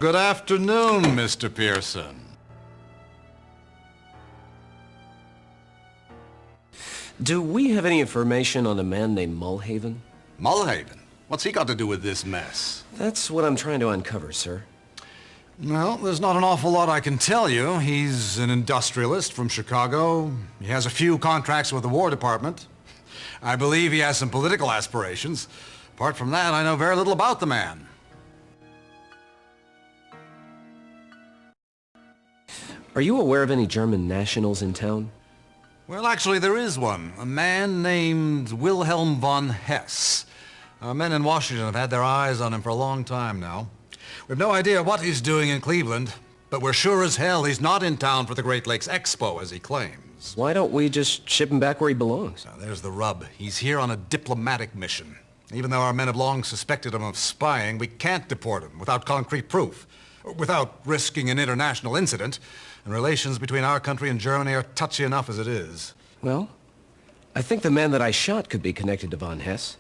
Good afternoon, Mr. Pearson. Do we have any information on a man named Mulhaven? Mulhaven? What's he got to do with this mess? That's what I'm trying to uncover, sir. Well, there's not an awful lot I can tell you. He's an industrialist from Chicago. He has a few contracts with the War Department. I believe he has some political aspirations. Apart from that, I know very little about the man. Are you aware of any German nationals in town? Well, actually, there is one. A man named Wilhelm von Hess. Our men in Washington have had their eyes on him for a long time now. We have no idea what he's doing in Cleveland, but we're sure as hell he's not in town for the Great Lakes Expo, as he claims. Why don't we just ship him back where he belongs? Now, there's the rub. He's here on a diplomatic mission. Even though our men have long suspected him of spying, we can't deport him without concrete proof, without risking an international incident. And relations between our country and Germany are touchy enough as it is. Well, I think the man that I shot could be connected to von Hess.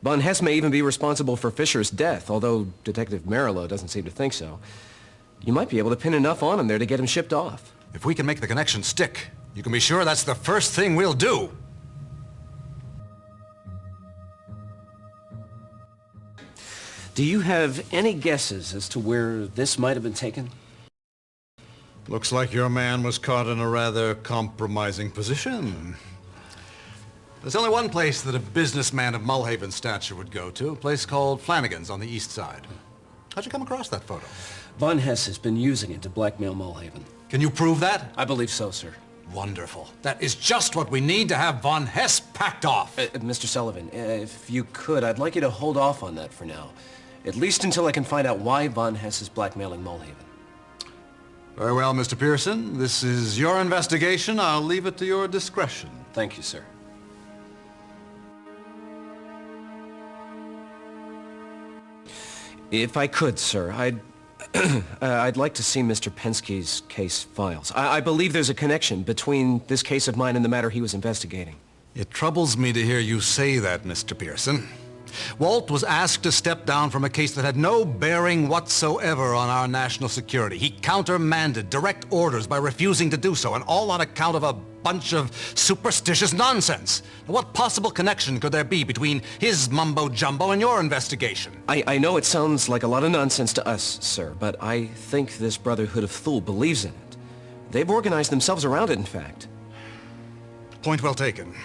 Von Hess may even be responsible for Fisher's death, although Detective Merillo doesn't seem to think so. You might be able to pin enough on him there to get him shipped off. If we can make the connection stick, you can be sure that's the first thing we'll do. Do you have any guesses as to where this might have been taken? Looks like your man was caught in a rather compromising position. There's only one place that a businessman of Mulhaven's stature would go to, a place called Flanagan's on the east side. How'd you come across that photo? Von Hess has been using it to blackmail Mulhaven. Can you prove that? I believe so, sir. Wonderful. That is just what we need to have von Hess packed off. Mr. Sullivan, if you could, I'd like you to hold off on that for now. At least until I can find out why von Hess is blackmailing Mulhaven. Very well, Mr. Pearson. This is your investigation. I'll leave it to your discretion. Thank you, sir. If I could, sir, I'd like to see Mr. Penske's case files. I believe there's a connection between this case of mine and the matter he was investigating. It troubles me to hear you say that, Mr. Pearson. Walt was asked to step down from a case that had no bearing whatsoever on our national security. He countermanded direct orders by refusing to do so, and all on account of a bunch of superstitious nonsense. What possible connection could there be between his mumbo-jumbo and your investigation? I know it sounds like a lot of nonsense to us, sir, but I think this Brotherhood of Thule believes in it. They've organized themselves around it, in fact. Point well taken.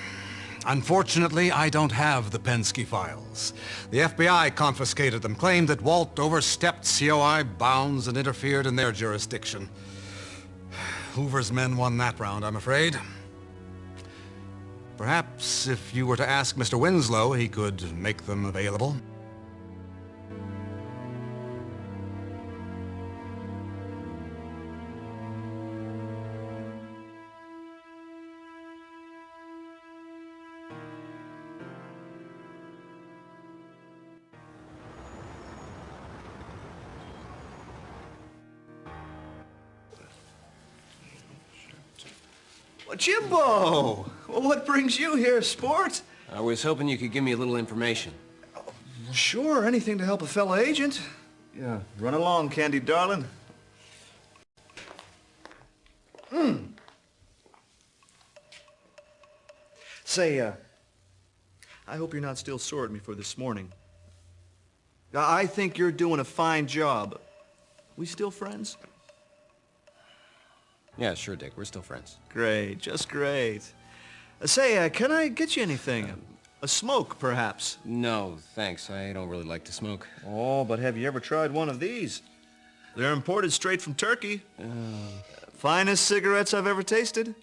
Unfortunately, I don't have the Penske files. The FBI confiscated them, claimed that Walt overstepped COI bounds and interfered in their jurisdiction. Hoover's men won that round, I'm afraid. Perhaps if you were to ask Mr. Winslow, he could make them available. Well, Jimbo! Well, what brings you here, sport? I was hoping you could give me a little information. Sure, anything to help a fellow agent. Yeah, run along, Candy darling. Say, I hope you're not still sore at me for this morning. I think you're doing a fine job. We still friends? Yeah, sure, Dick. We're still friends. Great, just great. Say, can I get you anything? A smoke, perhaps? No, thanks. I don't really like to smoke. Oh, but have you ever tried one of these? They're imported straight from Turkey. Finest cigarettes I've ever tasted.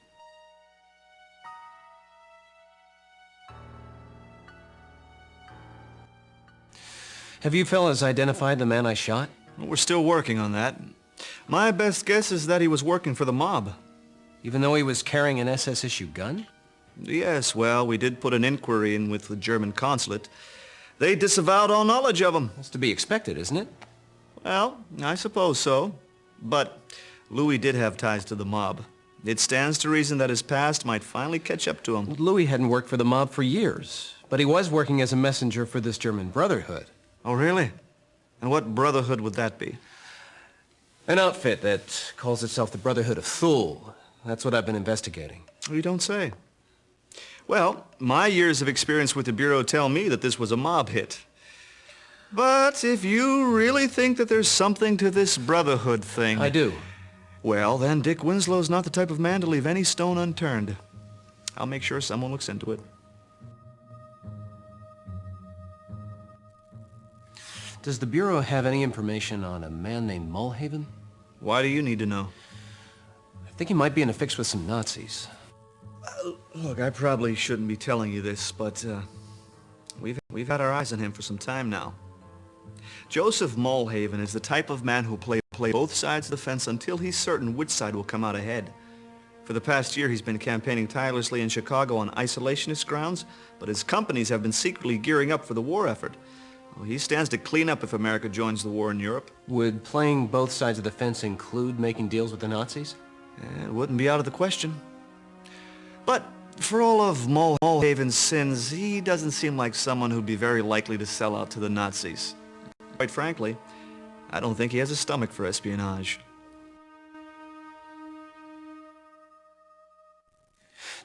Have you fellas identified the man I shot? Well, we're still working on that. My best guess is that he was working for the mob. Even though he was carrying an SS-issue gun? Yes, well, we did put an inquiry in with the German consulate. They disavowed all knowledge of him. That's to be expected, isn't it? Well, I suppose so. But Louis did have ties to the mob. It stands to reason that his past might finally catch up to him. Louis hadn't worked for the mob for years, but he was working as a messenger for this German Brotherhood. Oh, really? And what brotherhood would that be? An outfit that calls itself the Brotherhood of Thule. That's what I've been investigating. You don't say. Well, my years of experience with the Bureau tell me that this was a mob hit. But if you really think that there's something to this Brotherhood thing... I do. Well, then Dick Winslow's not the type of man to leave any stone unturned. I'll make sure someone looks into it. Does the Bureau have any information on a man named Mulhaven? Why do you need to know? I think he might be in a fix with some Nazis. Look, I probably shouldn't be telling you this, but we've had our eyes on him for some time now. Joseph Mulhaven is the type of man who'll play both sides of the fence until he's certain which side will come out ahead. For the past year, he's been campaigning tirelessly in Chicago on isolationist grounds, but his companies have been secretly gearing up for the war effort. Well, he stands to clean up if America joins the war in Europe. Would playing both sides of the fence include making deals with the Nazis? It wouldn't be out of the question. But for all of Mulhaven's sins, he doesn't seem like someone who'd be very likely to sell out to the Nazis. Quite frankly, I don't think he has a stomach for espionage.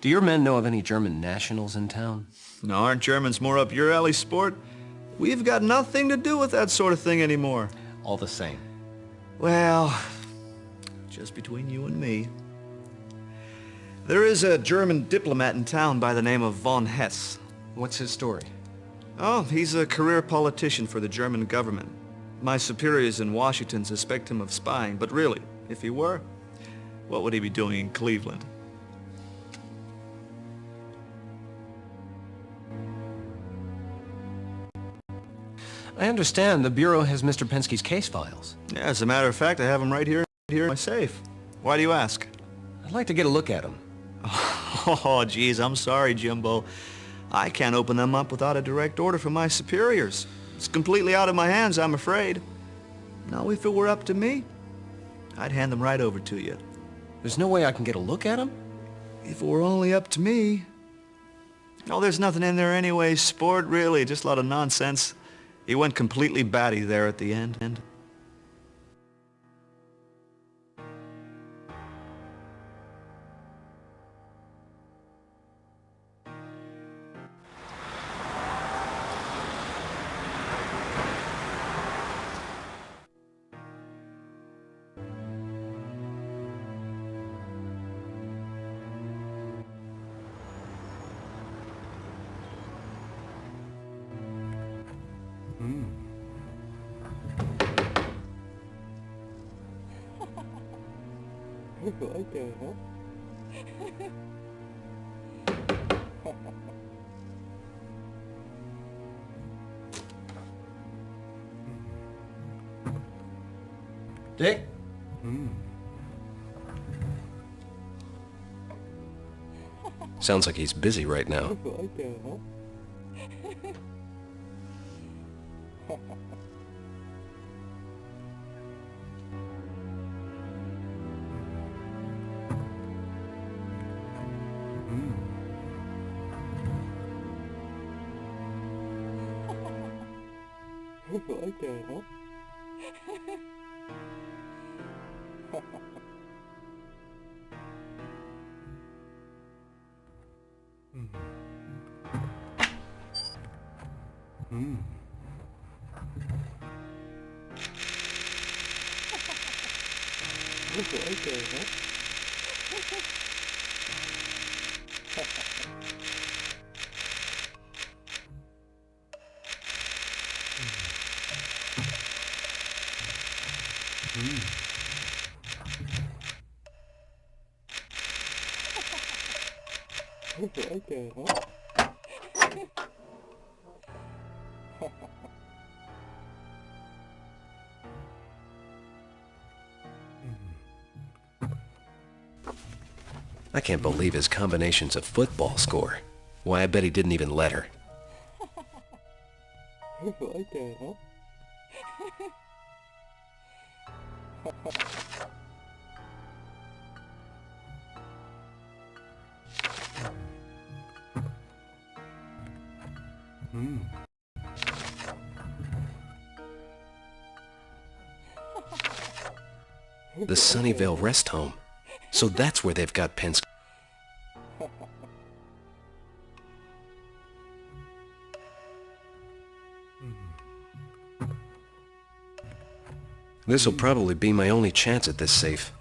Do your men know of any German nationals in town? No, aren't Germans more up your alley, sport? We've got nothing to do with that sort of thing anymore. All the same. Well, just between you and me. There is a German diplomat in town by the name of von Hess. What's his story? Oh, he's a career politician for the German government. My superiors in Washington suspect him of spying, but really, if he were, what would he be doing in Cleveland? I understand the Bureau has Mr. Penske's case files. Yeah, as a matter of fact, I have them right here in my safe. Why do you ask? I'd like to get a look at them. Oh, geez, I'm sorry, Jimbo. I can't open them up without a direct order from my superiors. It's completely out of my hands, I'm afraid. Now, if it were up to me, I'd hand them right over to you. There's no way I can get a look at them? If it were only up to me. Oh, there's nothing in there anyway, sport, really. Just a lot of nonsense. He went completely batty there at the end. Okay, huh? Dick? Sounds like he's busy right now. Okay, huh? Okay, huh? Okay, huh? Okay, huh? I can't believe his combinations of football score. Why, I bet he didn't even let her. Okay, huh? The Sunnyvale Rest Home. So that's where they've got Penske. This'll probably be my only chance at this safe.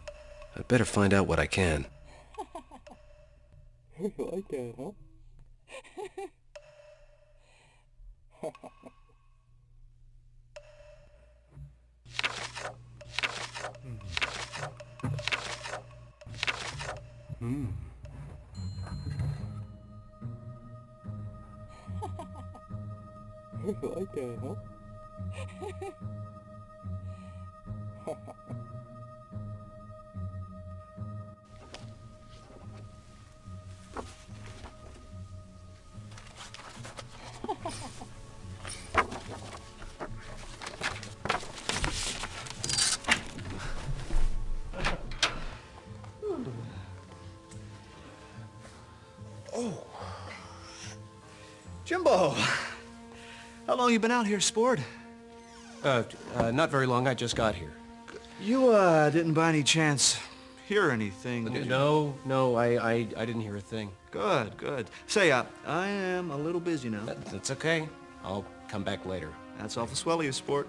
I'd better find out what I can. You like that, huh? You like that, huh? Jimbo! How long you been out here, sport? Not very long. I just got here. You, didn't by any chance hear anything, did you? No, I didn't hear a thing. Good, good. Say, I am a little busy now. That's okay. I'll come back later. That's awful swell of you, sport.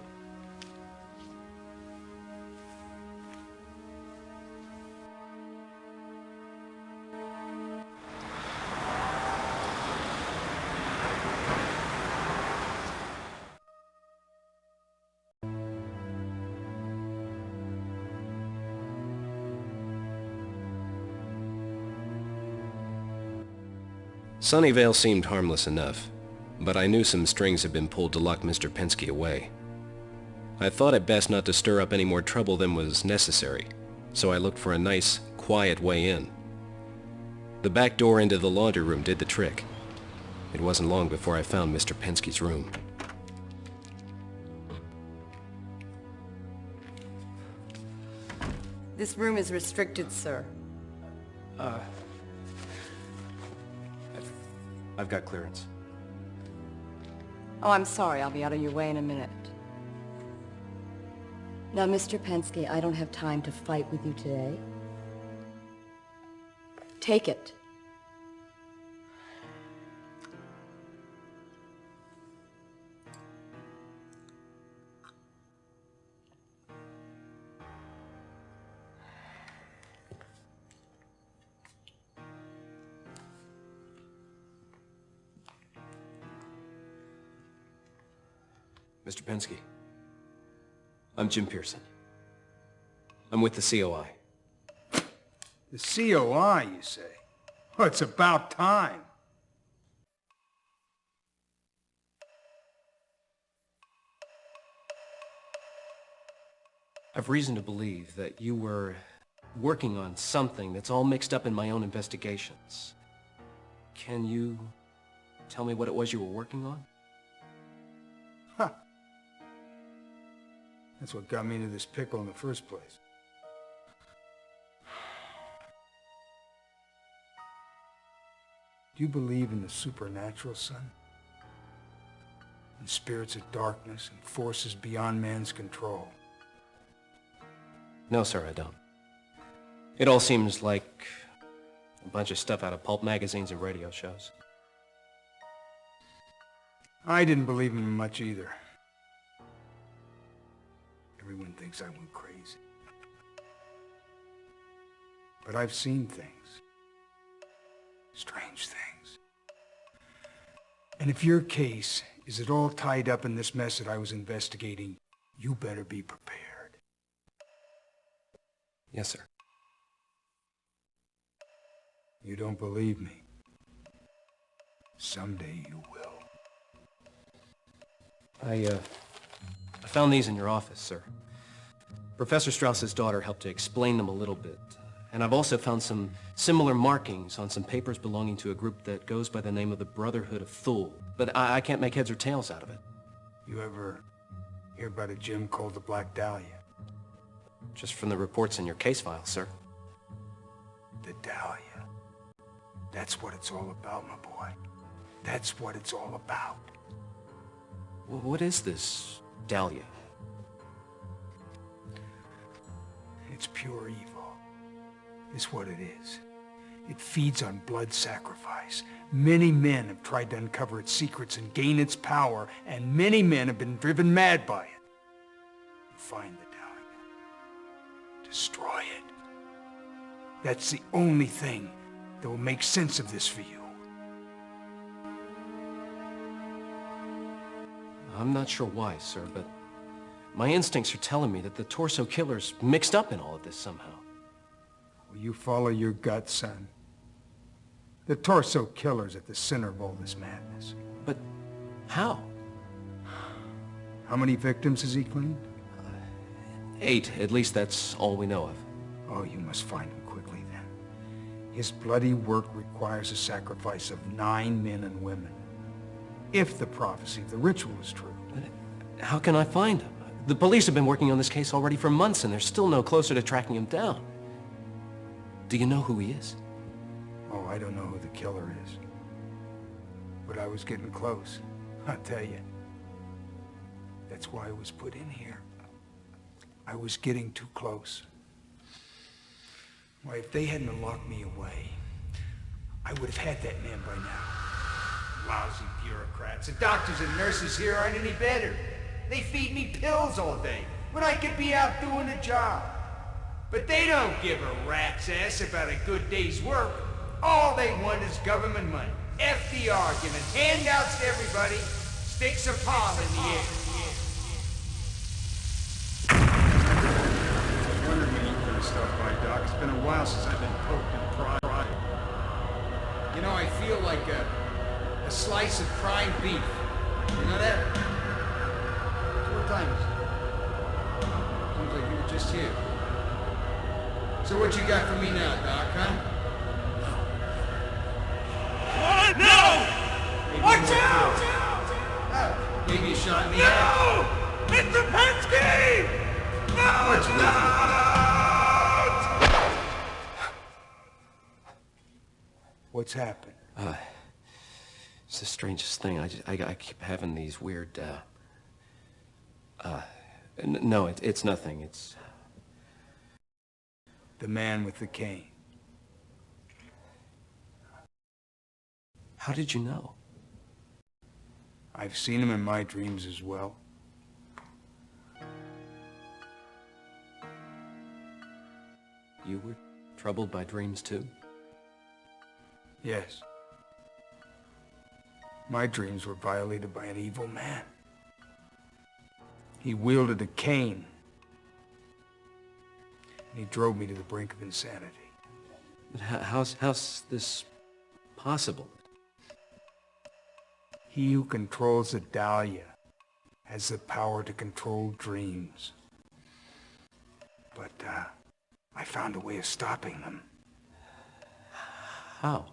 Sunnyvale seemed harmless enough, but I knew some strings had been pulled to lock Mr. Penske away. I thought it best not to stir up any more trouble than was necessary, so I looked for a nice, quiet way in. The back door into the laundry room did the trick. It wasn't long before I found Mr. Penske's room. This room is restricted, sir. I've got clearance. Oh, I'm sorry. I'll be out of your way in a minute. Now, Mr. Penske, I don't have time to fight with you today. Take it. Mr. Penske, I'm Jim Pearson. I'm with the COI. The COI, you say? Well, it's about time. I've reason to believe that you were working on something that's all mixed up in my own investigations. Can you tell me what it was you were working on? Huh. That's what got me into this pickle in the first place. Do you believe in the supernatural, son? In spirits of darkness and forces beyond man's control? No, sir, I don't. It all seems like a bunch of stuff out of pulp magazines and radio shows. I didn't believe in him much either. Everyone thinks I went crazy. But I've seen things. Strange things. And if your case is at all tied up in this mess that I was investigating, you better be prepared. Yes, sir. You don't believe me? Someday you will. I found these in your office, sir. Professor Strauss's daughter helped to explain them a little bit. And I've also found some similar markings on some papers belonging to a group that goes by the name of the Brotherhood of Thule. But I can't make heads or tails out of it. You ever hear about a gem called the Black Dahlia? Just from the reports in your case file, sir. The Dahlia. That's what it's all about, my boy. That's what it's all about. What is this Dahlia? It's pure evil. It's what it is. It feeds on blood sacrifice. Many men have tried to uncover its secrets and gain its power, and many men have been driven mad by it. Find the Dahlia. Destroy it. That's the only thing that will make sense of this for you. I'm not sure why, sir, but my instincts are telling me that the Torso Killer's mixed up in all of this somehow. Will you follow your gut, son? The Torso Killer's at the center of all this madness. But how? How many victims has he claimed? 8, at least that's all we know of. Oh, you must find him quickly then. His bloody work requires a sacrifice of 9 men and women. If the prophecy of the ritual is true. But how can I find him? The police have been working on this case already for months, and they're still no closer to tracking him down. Do you know who he is? Oh, I don't know who the killer is. But I was getting close, I'll tell you. That's why I was put in here. I was getting too close. Why, if they hadn't locked me away, I would have had that man by now. Lousy bureaucrats. The doctors and nurses here aren't any better. They feed me pills all day when I could be out doing a job. But they don't give a rat's ass about a good day's work. All they want is government money. F the argument. Handouts to everybody. Sticks a palm in the air. I was wondering when you were going to stop by, Doc. It's been a while since I've been poked and pried. You know, I feel like a slice of prime beef. You know that? So what time is it? Seems like you were just here. So what you got for me now, Doc, huh? What? No! Watch out! Oh, maybe a shot in the No! Mr. Pensky! No! What's with you? What's happened? It's the strangest thing. I keep having these weird, no, it's nothing. It's... The man with the cane. How did you know? I've seen him in my dreams as well. You were troubled by dreams too? Yes. My dreams were violated by an evil man. He wielded a cane. And he drove me to the brink of insanity. But how's this possible? He who controls the Dahlia has the power to control dreams. But, I found a way of stopping them. How?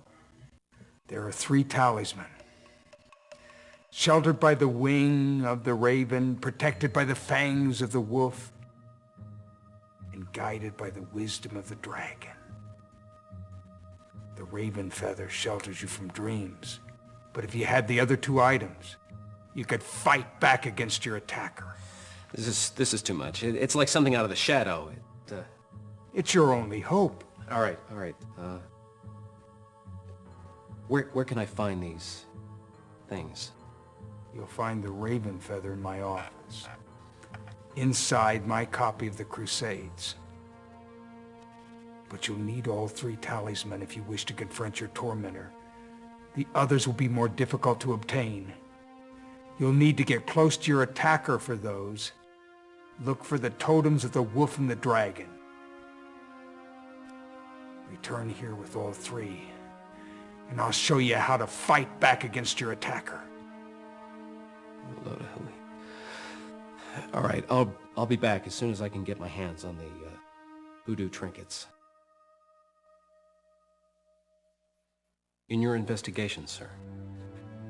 There are 3 talismans. Sheltered by the wing of the raven, protected by the fangs of the wolf, and guided by the wisdom of the dragon. The raven feather shelters you from dreams, but if you had the other 2 items, you could fight back against your attacker. This is too much. It's like something out of the shadow. It's your only hope. All right. Where can I find these things? You'll find the raven feather in my office. Inside my copy of the Crusades. But you'll need all 3 talisman if you wish to confront your tormentor. The others will be more difficult to obtain. You'll need to get close to your attacker for those. Look for the totems of the wolf and the dragon. Return here with all 3, and I'll show you how to fight back against your attacker. Load of hooey. All right, I'll be back as soon as I can get my hands on the voodoo trinkets. In your investigation, sir,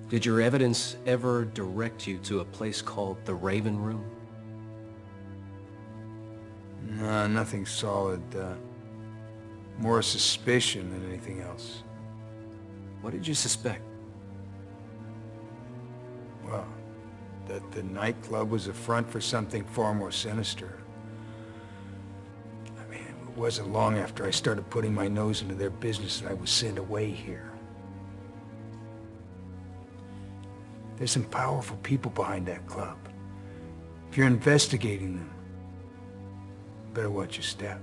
did your evidence ever direct you to a place called the Raven Room? No, nothing solid. More suspicion than anything else. What did you suspect? Well, that the nightclub was a front for something far more sinister. I mean, It wasn't long after I started putting my nose into their business that I was sent away here. There's some powerful people behind that club. If you're investigating them, better watch your step.